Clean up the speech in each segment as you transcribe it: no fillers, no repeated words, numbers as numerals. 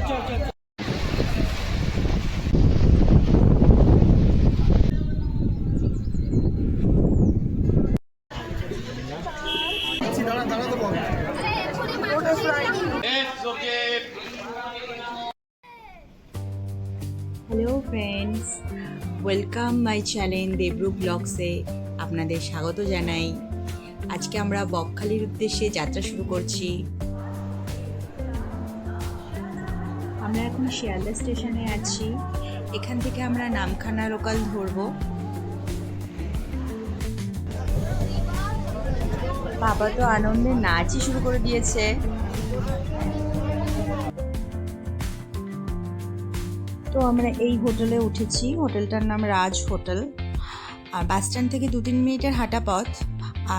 Hello friends, welcome my channel Debru ব্লগসে আপনাদের স্বাগত জানাই। আজকে আমরা বকখালির উদ্দেশ্যে যাত্রা শুরু করছি। আমরা এখন শিয়ালদা স্টেশনে আছি। এখান থেকে আমরা নামখানা লোকাল ধরবো। বাবা তো আনন্দে নাচই শুরু করে দিয়েছে। তো আমরা এই হোটেলে উঠেছি। হোটেলটার নাম রাজ হোটেল। আর বাস স্ট্যান্ড থেকে 2-3 মিনিটের হাঁটা পথ।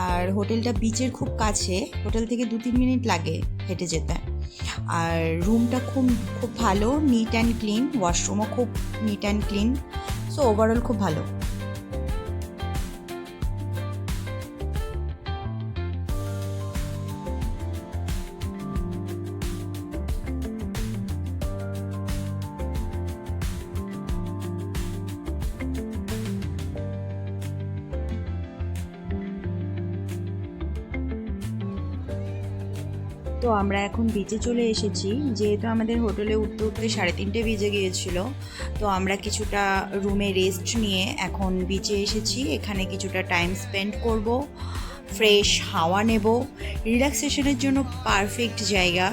আর হোটেলটা বিচের খুব কাছে। হোটেল থেকে 2-3 মিনিট লাগে হেঁটে যেতে। আর রুমটা খুব ভালো, নিট অ্যান্ড ক্লিন। ওয়াশরুমও খুব neat and clean. So overall খুব ভালো। তো আমরা এখন বিচে চলে এসেছি। যেহেতু আমাদের হোটেলে উঠতে 3:30 বেজে গিয়েছিল, তো আমরা কিছুটা রুমে রেস্ট নিয়ে এখন বিচে এসেছি। এখানে কিছুটা টাইম স্পেন্ড করব, ফ্রেশ হাওয়া নেব। রিল্যাক্সেশনের জন্য পারফেক্ট জায়গা।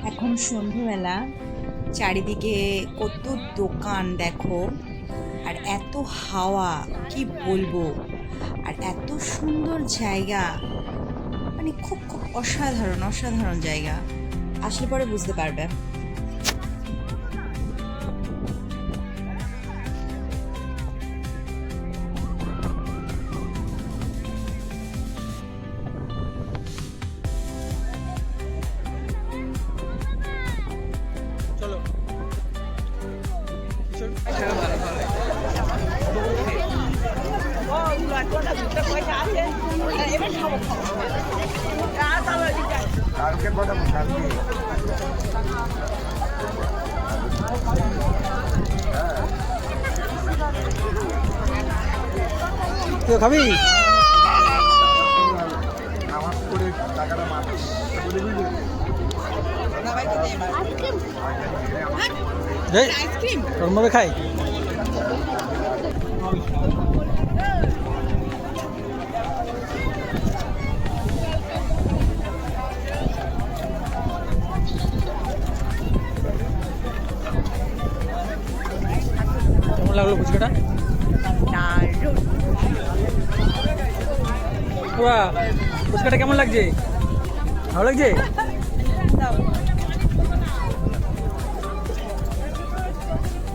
এখন সন্ধ্যেবেলা, চারিদিকে কত দোকান দেখো, আর এত হাওয়া, কি বলবো। আর এত সুন্দর জায়গা, মানে খুব অসাধারণ জায়গা। আসলে পরে বুঝতে পারবে। তো খাবি তোর মধ্যে খাই। কেমন লাগলো ফুচকাটা? ফুচকাটা কেমন লাগছে? ভালো লাগছে?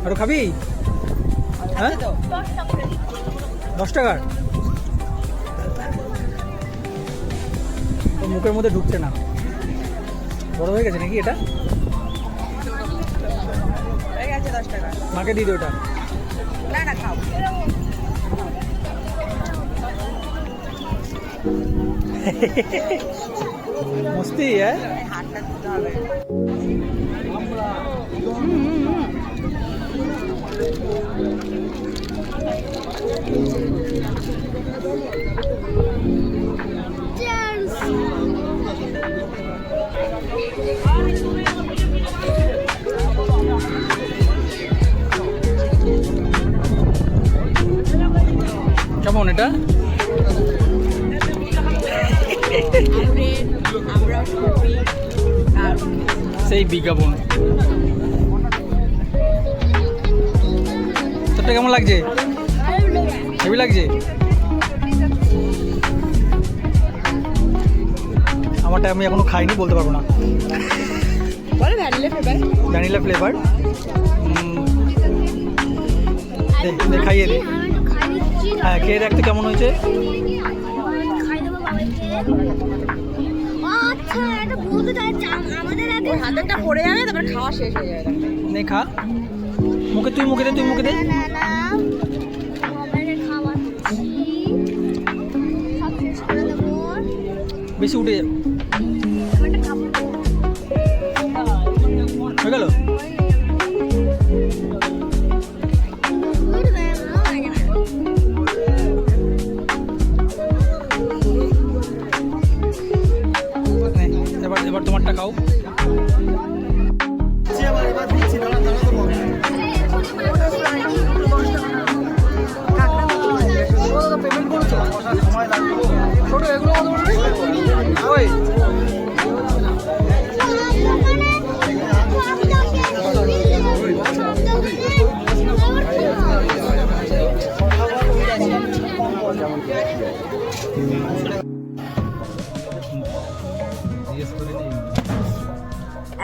আরো খাবি? হ্যাঁ, 10 টাকার। মুখের মধ্যে ঢুকছে না। বড় হয়ে গেছে নাকি এটা? হয়ে গেছে 10 টাকা। মাকে দিয়ে দিও ওটা। না না খাও। মস্তি হ্যাঁ। হাতটা দিতে হবে। কেমন এটা? আমরা সবই আর সেই বিজ্ঞাপন। তোরটা কেমন লাগছে? হেভি লাগছে? আমারটা আমি এখনো খাইনি, বলতে পারবো না। বলে ভ্যানিলা ফ্লেভার। Vanilla flavour. খাইয়ে দে। হ্যাঁ খেয়ে দেখতে কেমন হয়েছে। হাতেরটা পড়ে যাবে, তারপর খাওয়া শেষ হয়ে যাবে। নে খা, মুখে তুই মুখে দে, তুই মুখে দে। বেশি উঠে যাবে, হয়ে গেল। এবার এবার তোমারটা খাও।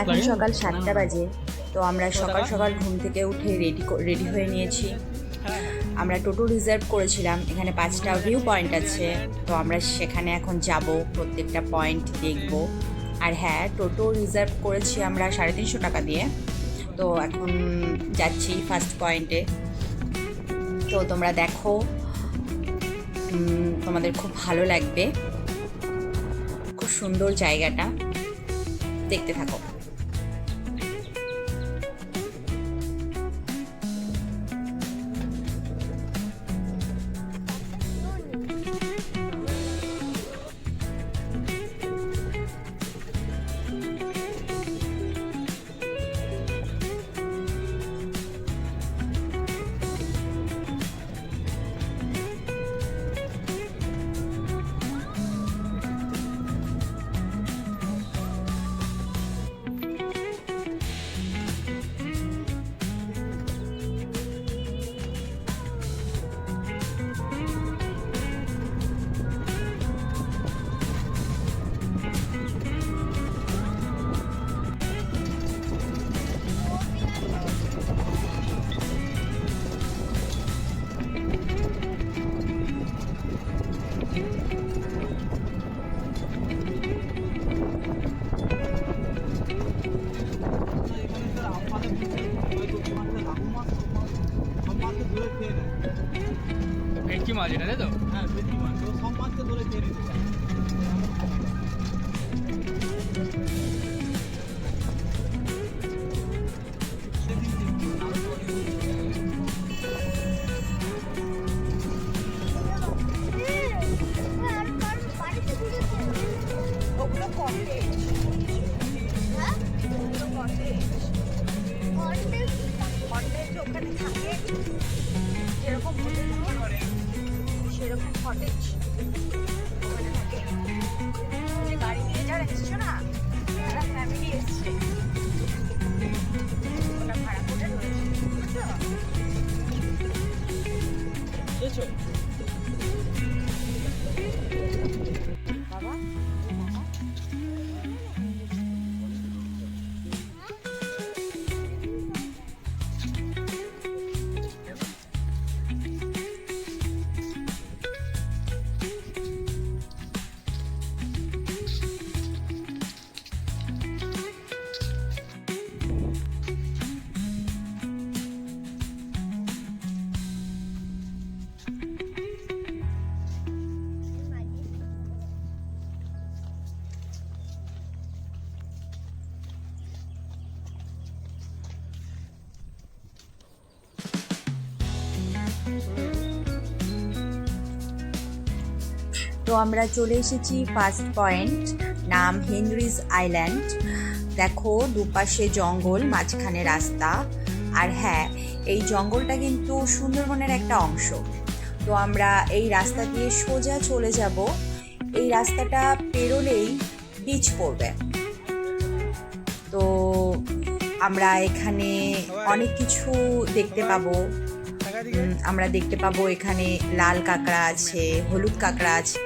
এখন সকাল 7টা বাজে। তো আমরা সকাল সকাল ঘুম থেকে উঠে রেডি হয়ে নিয়েছি। আমরা টোটো রিজার্ভ করেছিলাম, এখানে 5টা ভিউ পয়েন্ট আছে। তো আমরা সেখানে এখন যাব, প্রত্যেকটা পয়েন্ট দেখব। আর হ্যাঁ, টোটো রিজার্ভ করেছি আমরা 350 টাকা দিয়ে। তো এখন যাচ্ছি ফার্স্ট পয়েন্টে। তো তোমরা দেখো, তোমাদের খুব ভালো লাগবে। খুব সুন্দর জায়গাটা, দেখতে থাকো। ভেটকি মাছ এটা, তাই তো? হ্যাঁ ভেটকি মাছ, ও সব মাছকে ধরে খেয়ে নিতে চায়। ওগুলো কটেজ। ওগুলো কটেজ। কটেজ ওখানে থাকে, যেরকম হোটেল হয় সেরকম কটেজ ওখানে থাকে। যে গাড়ি নিয়ে যারা এসছো না, তারা ফ্যামিলি এসছে, ওটা ভাড়া করে রয়েছে, বুঝছো? বাবা আমরা চলে এসেছি ফার্স্ট পয়েন্ট, নাম হেনরিজ আইল্যান্ড। দেখো দুপাশে জঙ্গল, মাঝখানে রাস্তা। আর হ্যাঁ, এই জঙ্গলটা কিন্তু সুন্দরবনের একটা অংশ। তো আমরা এই রাস্তা দিয়ে সোজা চলে যাব। এই রাস্তাটা পেরোলেই বিচ পড়বে। তো আমরা এখানে অনেক কিছু দেখতে পাবো। আমরা দেখতে পাবো এখানে লাল কাঁকড়া আছে, হলুদ কাঁকড়া আছে।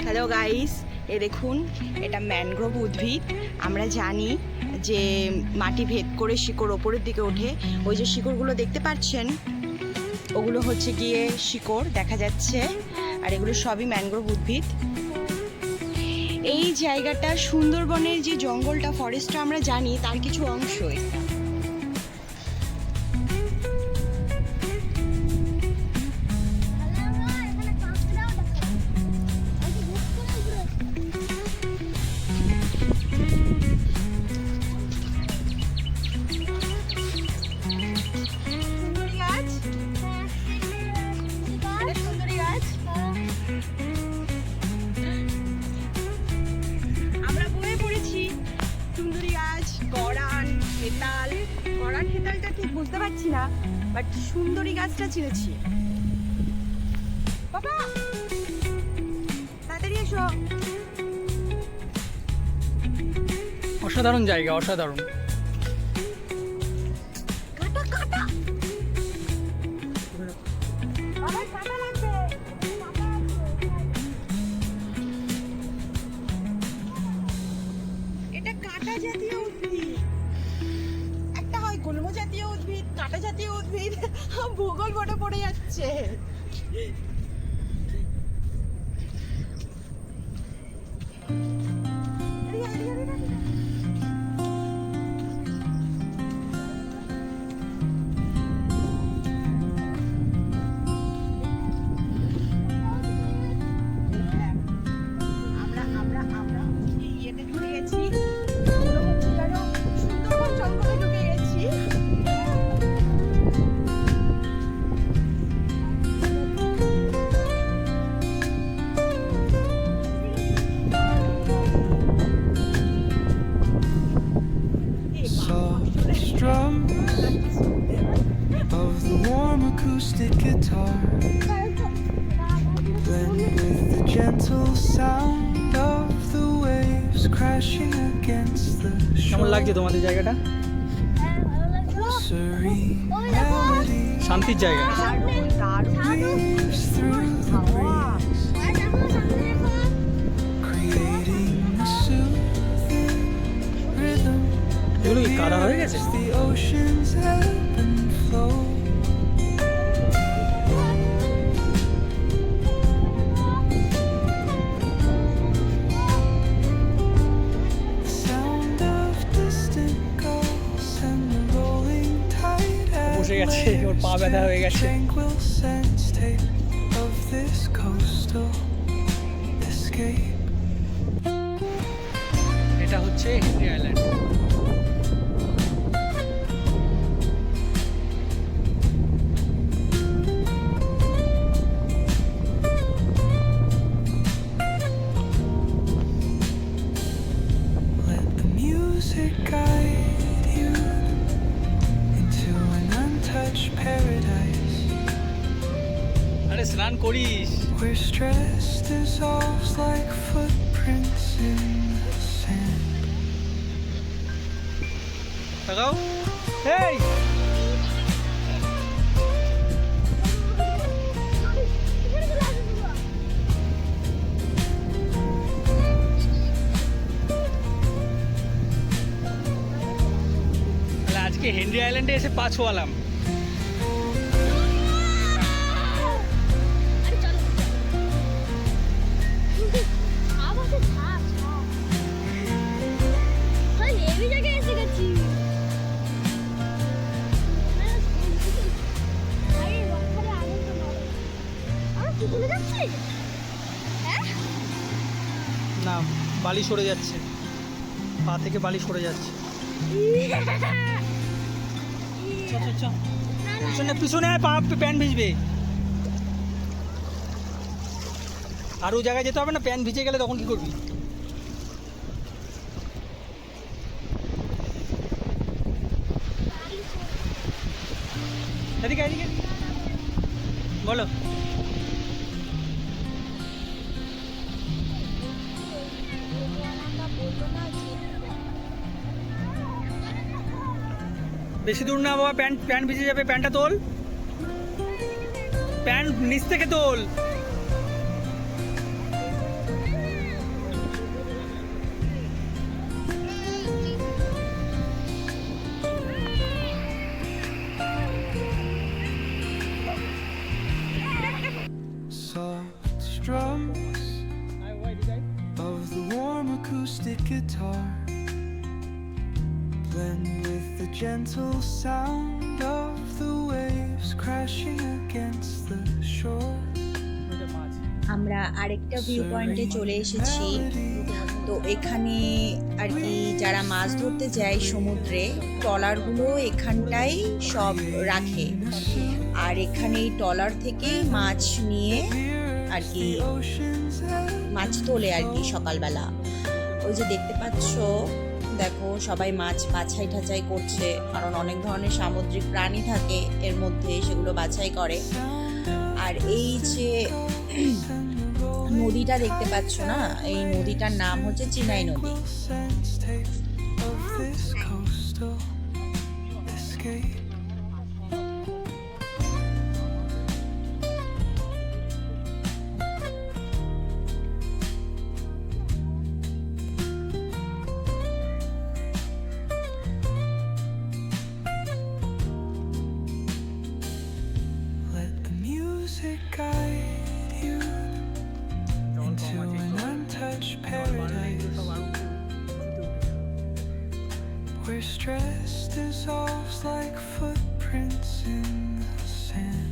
হ্যালো গাইস, এ দেখুন, এটা ম্যানগ্রোভ উদ্ভিদ। আমরা জানি যে মাটি ভেদ করে শিকড় ওপরের দিকে ওঠে। ওই যে শিকড়গুলো দেখতে পাচ্ছেন, ওগুলো হচ্ছে গিয়ে শিকড় দেখা যাচ্ছে। আর এগুলো সবই ম্যানগ্রোভ উদ্ভিদ। এই জায়গাটা সুন্দরবনের যে জঙ্গলটা, ফরেস্টটা আমরা জানি, তার কিছু অংশ এটা। হেতালটা ঠিক বুঝতে পারছি না, বাট সুন্দরী গাছটা চিনেছি। বাবা তাড়াতাড়ি এসো। অসাধারণ জায়গা, অসাধারণ। কাটা কাটা বাবা, কাটা লাগবে। এটা কাটা জাতীয় উদ্ভিদ। একটা হয় গুল্ম জাতীয় উদ্ভিদ, কাটা জাতীয় উদ্ভিদ। ভূগোল বোর্ডে পড়ে যাচ্ছে। Strums of the warm acoustic guitar blend with the gentle sound of the waves crashing against the কেমন shore. লাগছে তোমাদের জায়গাটা? Serene melody শান্তির জায়গা। weaves through the breeze, creating a soothing rhythm. এগুলো কি কাদা হয়ে গেছে? The oceans ebb and flow. The sound of distant gulls and the rolling tide বসে গেছে, ওর পা ব্যথা হয়ে গেছে। tranquil sense tape of this coastal escape. এটা হচ্ছে Henry island. Let the music guide you into an untouched paradise আরে স্নান করিস। where stress dissolves like footprints in the sand. তাকাও এই তাহলে আজকে হেনরি আইল্যান্ডে এসে পা ছোয়ালাম। না বালি সরে যাচ্ছে, পা থেকে বালি সরে যাচ্ছে। চ, চ, চ। পিছনে পিছনে আয়, পা প্যান্ট ভিজবে। আর ওই জায়গায় যেতে হবে না, প্যান্ট ভিজে গেলে তখন কি করবি? এদিকে এদিকে বলো। বেশি দূর না বাবা, প্যান্ট প্যান্ট ভিজে যাবে। প্যান্টটা তোল, প্যান্ট নিচ থেকে তোল। Soft strums of the warm acoustic guitar blend with the gentle sound of the waves crashing against the shore. আমরা আরেকটা ভিউ পয়েন্টে চলে এসেছি। তো এখানে আর কি যারা মাছ ধরতে যায় সমুদ্রে, ট্রলারগুলো এখানটাই সব রাখে, আর এখানে এই ট্রলার থেকে মাছ নিয়ে আর কি মাছ তোলে আর কি সকালবেলা। ওই যে দেখতে পাচ্ছ, দেখো সবাই মাছ বাছাই টাছাই করছে, কারণ অনেক ধরনের সামুদ্রিক প্রাণী থাকে এর মধ্যে, সেগুলো বাছাই করে। আর এই যে নদীটা দেখতে পাচ্ছ না, এই নদীটার নাম হচ্ছে চিনাই নদী। Of this coastal escape. Let the music guide you into an untouched paradise where stress dissolves like footprints in the sand.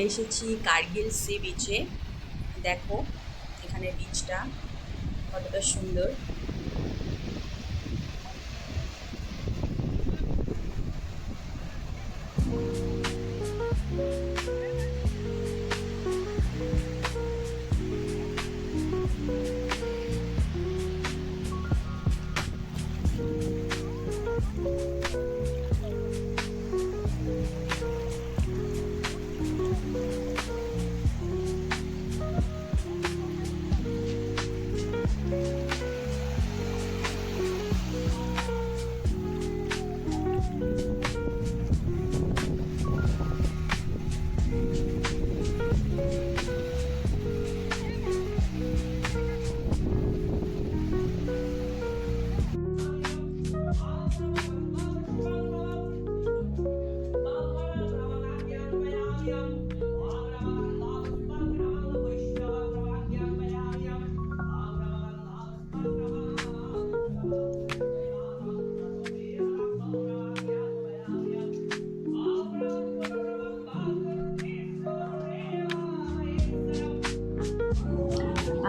এসেছি কার্গিল সি বিচে। দেখো এখানে বিচটা কতটা সুন্দর।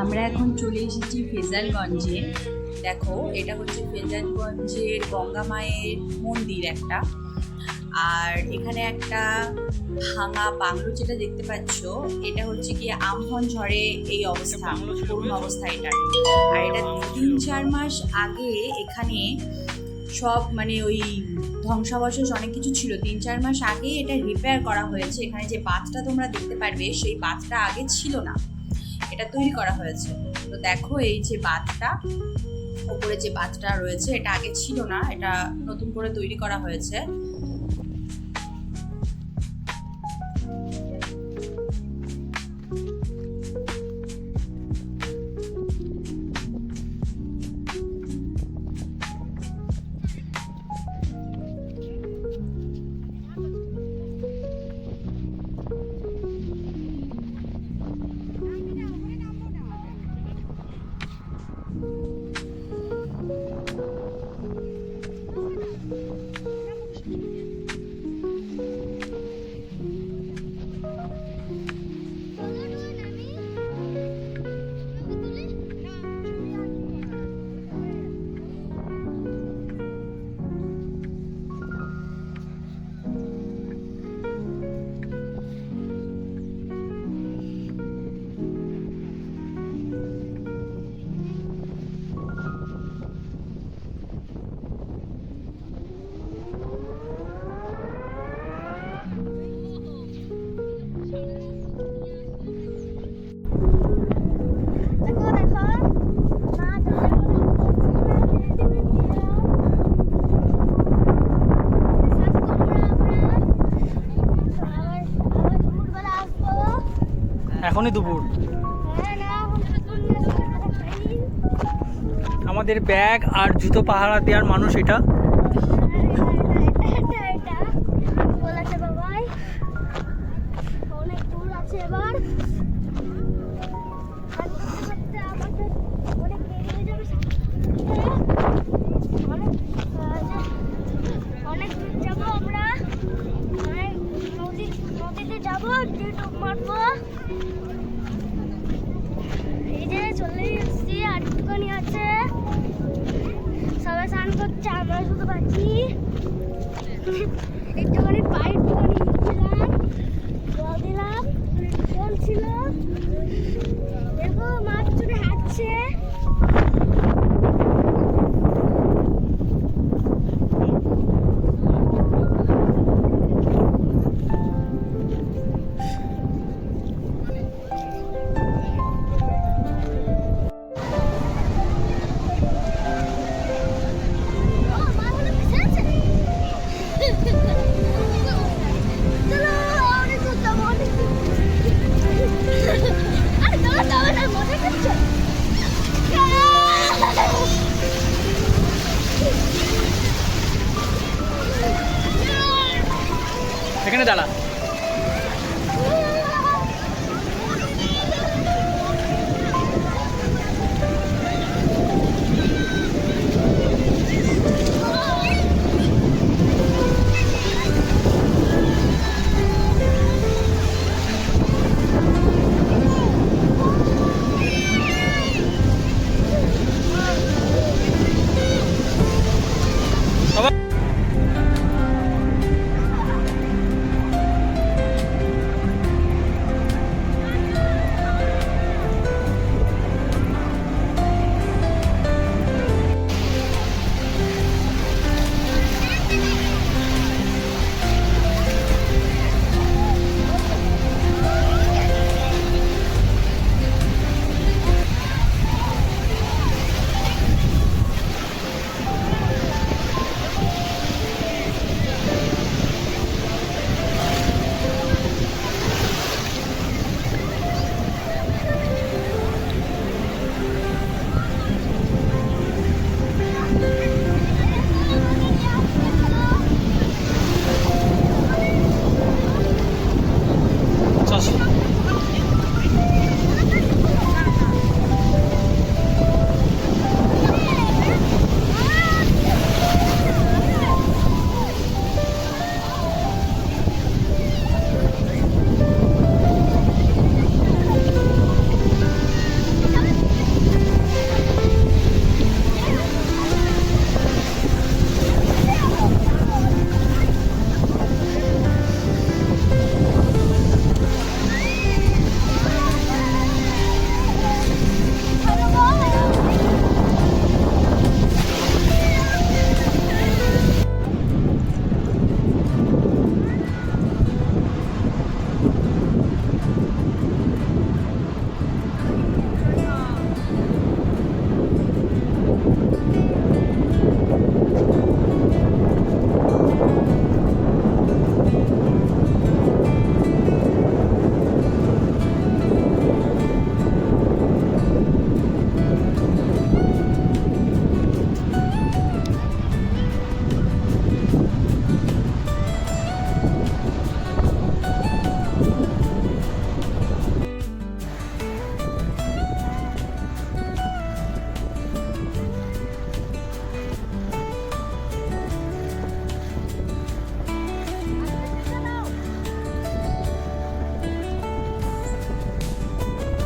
আমরা এখন চলে এসেছি ফেজালগঞ্জে। দেখো এটা হচ্ছে ফেজালগঞ্জের গঙ্গা মায়ের মন্দির একটা। আর এখানে একটা ভাঙা বাংলো যেটা দেখতে পাচ্ছ, এটা হচ্ছে কি আমফান ঝড়ে এই অবস্থা, করুণ অবস্থা এটা। আর এটা 3-4 মাস আগে এখানে সব মানে ওই ধ্বংসাবশেষ অনেক কিছু ছিল। 3-4 মাস আগে এটা রিপেয়ার করা হয়েছে। এখানে যে বাঁধটা তোমরা দেখতে পারবে, সেই বাঁধটা আগে ছিল না, এটা তৈরি করা হয়েছে। তো দেখো এই যে বাঁধটা, উপরে যে বাঁধটা রয়েছে, এটা আগে ছিল না, এটা নতুন করে তৈরি করা হয়েছে। এখনই দুপুর। আমাদের ব্যাগ আর জুতো পাহারা দেওয়ার মানুষ এটা। অনেক দূর আছে এবার। অনেক দূর যাবো আমরা, নদীতে যাবো, ডুব মারবো। এই যে চলে এসছি, আর একটুখানি আছে, সবাই স্নান করছে, আমরা শুধু বাকি। একটুখানি পাইপ দিলাম, জল দিলাম, জল ছিল। দেখো মাছ চুড়ে হাঁটছে।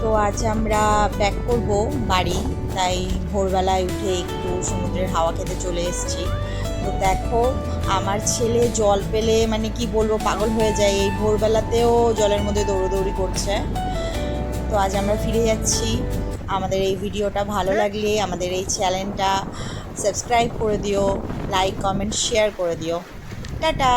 তো আজ আমরা ব্যাক করব বাড়ি, তাই ভোরবেলায় উঠে একটু সমুদ্রের হাওয়া খেতে চলে এসেছি। তো দেখো আমার ছেলে জল পেলে মানে কি বলবো পাগল হয়ে যায়, এই ভোরবেলাতেও জলের মধ্যে দৌড়োদৌড়ি করছে। তো আজ আমরা ফিরে যাচ্ছি। আমাদের এই ভিডিওটা ভালো লাগলে আমাদের এই চ্যানেলটা সাবস্ক্রাইব করে দিও, লাইক কমেন্ট শেয়ার করে দিও। টাটা।